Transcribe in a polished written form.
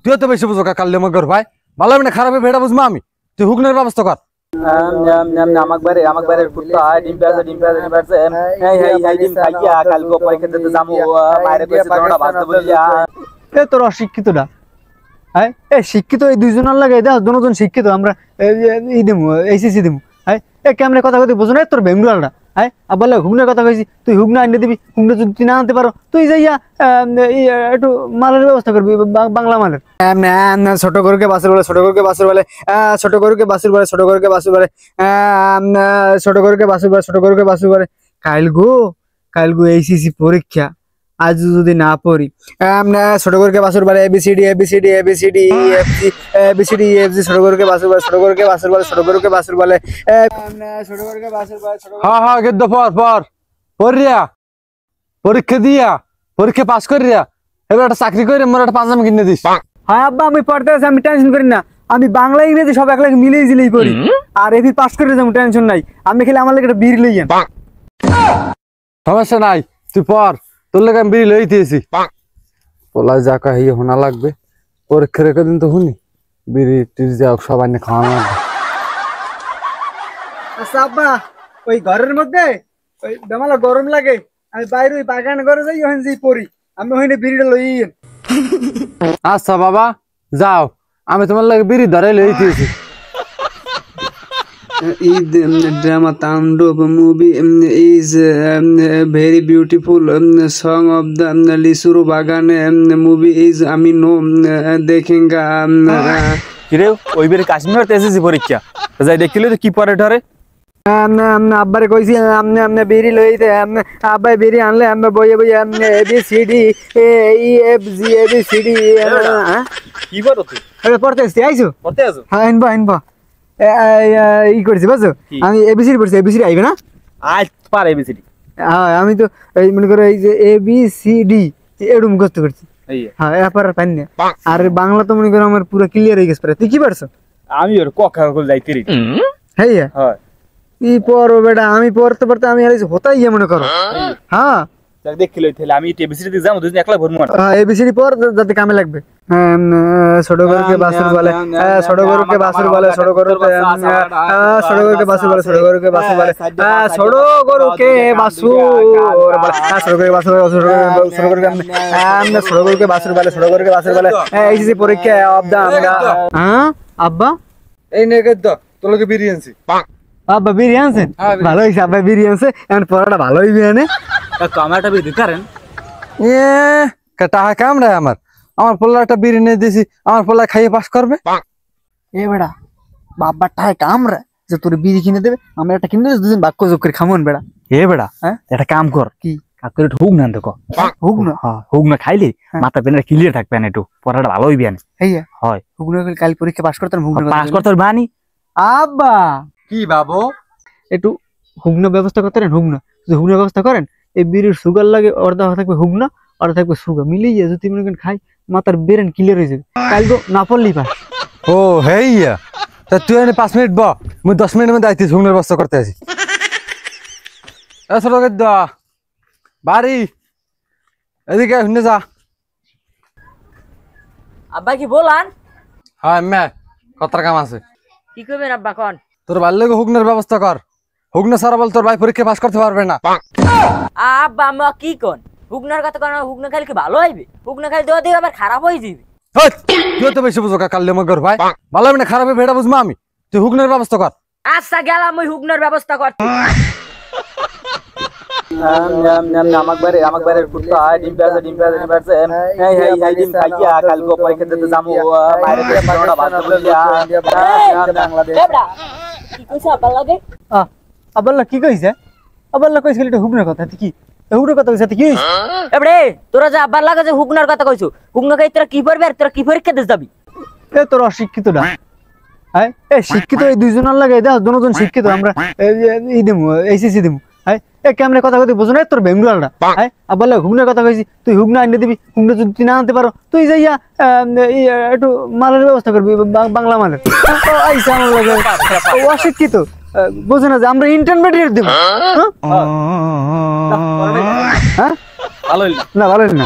তুই তো বেশি বুঝো কাল মগর ভাই ভালো না খারাপ ভেড়া বুঝমা আমি তুই হুগনের ব্যবস্থা কর আমাক বারে কুত্তা ডিম পেঁয়াজ এই ডিম খাইয়া কাল গো পরীক্ষা দিতে যামু বাইরে কইছে তোরা বাজতে বলিয়া এ তোর অশিক্ষিতটা হ্যাঁ এ শিক্ষিত এই দুইজনের লাগে দেখ দুজন শিক্ষিত আমরা ই দিমু এইচএসসি দিমু হ্যাঁ এ কেমনে কথা কইতে বুঝো না তোর বেঙ্গুলালটা হ্যাঁ আবার হুগনের কথা কইছি তুই হুগনা আনতে দিবি হুগনা যদি তুই না আনতে পারো তুই যাইয়া একটু মালের ব্যবস্থা করবি বাংলা মালের ছোট গরুকে বাছুর বলে ছোট গরুকে বাছুর বলে ছোট গরুকে বাছুর বলে ছোট গরুকে বাছুর বলে ছোট গরুকে বাছুর বলে ছোট গরুকে বাছুর বলে কাল গো এইচএসসি পরীক্ষা আজ যদি না পড়ি ছোট গরুকে বাছুর বলে এবিসিডি ছোট গরুকে বাছুর বলে ছোট গরুকে বাছুর বলে ছোট গরুকে বাছুর বলে ছোট গরুকে বাছুর বলে হ্যাঁ গেদ্দ পর পড়িয়া পরীক্ষা দিয়া পরীক্ষা পাস করিয়া এবার একটা চাকরি করে মোর একটা পাঞ্জাবি কিনে দিস। হ্যাঁ আব্বা আমি পড়তে আছি আমি টেনশন করি না আমি বাংলা ইংরেজি সব একলাগে মিলেই জিলেই পড়ি আর এভি পাস করে যাবো টেনশন নাই আমি খালি আমার লাগে একটা বীর লইয়েন সমস্যা নাই তুই পর তোর লেগে আমি বিড়ি লই দিয়েছি পোলায় যা কাহি হোনা লাগবে পরীক্ষা রেখে দিন তো শুনি বিড়ি টিড়ি যাও সবাই নিয়ে খাওয়ানো লাগবে। আচ্ছা আব্বা ওই ঘরের মধ্যে ওই বেমালা গরম লাগে আমি বাইরে ওই বাগান ঘরে যাই ওখানে যাই পড়ি আমি ওখানে বিড়িটা লইয়েন। আচ্ছা বাবা যাও আমি তোমার লাগে বিড়ি ধরে লই দিয়েছি। Drama Tandop movie is very beautiful song of the Lisuru Bagan movie is Amino দেখেঙ্গা কিরে ওই বেরে কাশ্মীর এসএসসি পরীক্ষা যাই দেখিলে তো কি পরে ধরে আব্বারে কইছি আমনে বিড়ি লইতে আব্বাই বিড়ি আনলে আমরা বইয়ে বইয়ে ABCD EFG ABCD কি করো তুই পড়তে আসছি আইছো পড়তে আছো হ্যাঁ আনবা ই করছি বুঝছো আমি এবিসিডি পড়ছি এবিসিডি আইবে না আজ পার এবিসিডি হ্যাঁ আমি তো এই মনে করো এই যে ABCD এডু মুখস্থ করছি হ্যাঁ এরপর আর পাইনি আর বাংলা তো মনে করো আমার পুরো ক্লিয়ার হয়ে গেছে তুই কি পারছো আমি ওর ক খ যাইতে রে হ্যাঁ হয় ই পড়ো বেটা আমি পড়তে পড়তে আমি আর হতাই গিয়ে মনে করো হ্যাঁ দেখিলে তাহলে আমি এবিসিডি দিতে যাবো দুজন একলা ভরমু হ্যাঁ এবিসিডি পড় যাতে কামে লাগবে ছোট গরুকে বাছুর বলে ছোট গরুকে বাছুর বলে ছোট গরুকে ছোট গরুকে বাছুর বলে ছোট গরুকে বাছুর বলে ছোট গরুকে বাছুর ছোট গরুকে বাছুর বলে ছোট গরুকে ছোট গরুকে বাছুর বলে ছোট গরুকে বাছুর বলে এইচএসসি পরীক্ষা অফ দা হ্যাঁ আব্বা এই নে গেদ্দ তোর লাগে বিড়ি আনছি আব্বা বিড়ি আনছেন ভালো হয়েছে আব্বা বিড়ি আনছে এখন পড়াটা ভালো হইবে এনে কামাটা বিড়ি দিতারেন টাকা কাম রে আমার পোলা একটা বিড়ি নিয়ে দিয়েছি আমার পোলা খাইয়ে পাস করবে এ বেড়া বাবার টাকা কাম রে যে তোর বিড়ি কিনে দেবে আমরা একটা কিনে দুজন বাক্য যোগ করে খামন বেড়া এ বেড়া হ্যাঁ একটা কাম কর কি কাকুরে হুক না দেখো হুক না হ্যাঁ হুক না খাইলে মাথা পেনে ক্লিয়ার থাকবে না একটু পড়াটা ভালো হইবে না হইয়া হয় হুক না কাল পরীক্ষা পাস করতে হুক না পাস করতে বানি আব্বা কি বাবু একটু হুগনা ব্যবস্থা করতে পারেন হুগনা যদি হুগনা ব্যবস্থা করেন এই বিড়ির সুগার লাগে অর্ধা থাকবে হুগনা অর্ধা থাকবে সুগার মিলিয়ে যায় যদি মনে করেন খাই মাথার ব্রেন ক্লিয়ার হয়ে যাবে কাল তো না পড়লেই পাস ও হেইয়া তা তুই এনে 5 মিনিট ব মুই 10 মিনিটের মধ্যে আইতি হুগনের ব্যবস্থা করতে আছি ছোট গেদ্দ বাড়ি এদিকে শুনে যা আব্বা কি বলান হ্যাঁ মে কতটা কাম আছে কি করবেন আব্বা কোন তোর বাল্যে হুগনের ব্যবস্থা কর হুগনা সারা বল তোর ভাই পরীক্ষা পাস করতে পারবে না আব্বা আমা কি কোন হুগনার কথা কোন হুগনা খালি কি ভালো হইবে হুগনা খালি দেওয়া দিয়ে আবার খারাপ হয়ে যাবে তুই তো বেশি বুঝো কাল মগর ভাই ভালো না খারাপ ভেড়া বুঝমা আমি তুই হুগনের ব্যবস্থা কর আচ্ছা গেলাম ওই হুগনার ব্যবস্থা করতে আমাক বারে কুত্তা ডিম পেঁয়াজ এই ডিম খাইয়া কাল গো পরীক্ষা দিতে যামু বাইরে কইছে তোরা বাজতে বলিয়া বাংলাদেশ কি কইছ আব্বা লাগে আব্বাল্লা কি কইছে আব্বাল্লা কইছিল এটা হুগনার কথা কি হুগনার কথা কইছে কি এবড়ে তোরা যে আব্বার লাগে যে হুগনার কথা কইছো হুগনা খাই তোরা কি করবে আর তোরা কি পরীক্ষা দিতে যাবি এ তোর অশিক্ষিতটা হ্যাঁ এ শিক্ষিত এই দুইজনের লাগে দেখ দুজন শিক্ষিত আমরা এই দিমু এইচএসসি দিমু হ্যাঁ এ কেমনে কথা কইতে বুঝো না তোর বেঙ্গুলালটা হ্যাঁ আব্বাল্লা হুগনার কথা কইছি তুই হুগনা আনতে দিবি হুগনা যদি তুই না আনতে পারো তুই যাইয়া একটু মালের ব্যবস্থা করবি বাংলা মালের আইসা আমার লাগে অশিক্ষিত বুঝো না যে আমরা ইন্টারমিডিয়েট দেবো হ্যাঁ ভালো না ভালো না